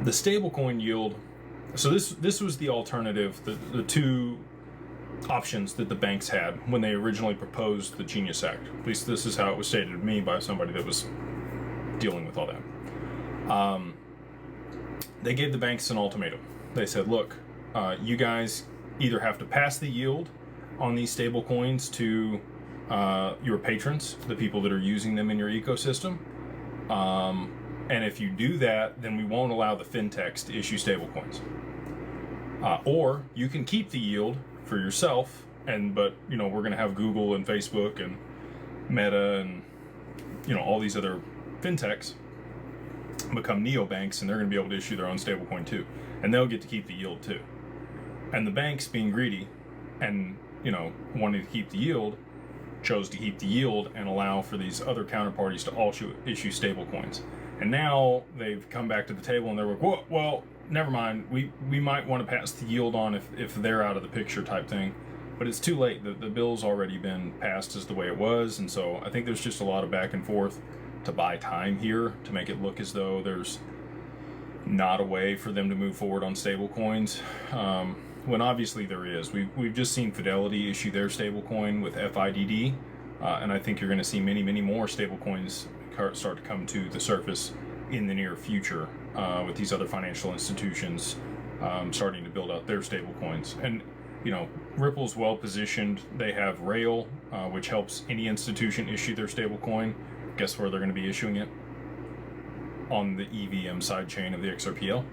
The stablecoin yield. So this was the alternative, the two options that the banks had when they originally proposed the Genius Act. At least this is how it was stated to me by somebody that was dealing with all that. They gave the banks an ultimatum. They said, look, you guys either have to pass the yield on these stable coins to your patrons, the people that are using them in your ecosystem. And if you do that, then we won't allow the fintechs to issue stable coins. Or you can keep the yield for yourself, but we're going to have Google and Facebook and Meta and all these other fintechs become neobanks, and they're going to be able to issue their own stablecoin too, and they'll get to keep the yield too. And the banks, being greedy and wanting to keep the yield, chose to keep the yield and allow for these other counterparties to also issue stablecoins. And now they've come back to the table and they're like, well, never mind. We might want to pass the yield on if they're out of the picture type thing. But it's too late. The bill's already been passed as the way it was. And so I think there's just a lot of back and forth to buy time here to make it look as though there's not a way for them to move forward on stablecoins. When obviously there is. We've just seen Fidelity issue their stablecoin with FIDD. And I think you're going to see many, many more stablecoins start to come to the surface in the near future with these other financial institutions starting to build out their stablecoins. And Ripple's well positioned. They have Rail, which helps any institution issue their stablecoin. Guess where they're going to be issuing it? On the EVM sidechain of the XRPL.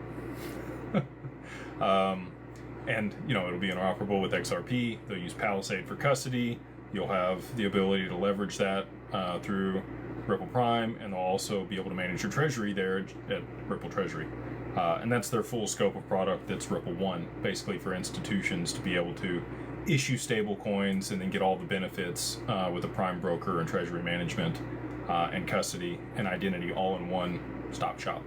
And it'll be interoperable with XRP. They'll use Palisade for custody. You'll have the ability to leverage that through Ripple Prime, and they'll also be able to manage your treasury there at Ripple Treasury. And that's their full scope of product. That's Ripple One, basically for institutions to be able to issue stable coins and then get all the benefits with a prime broker and treasury management and custody and identity all in one stop shop.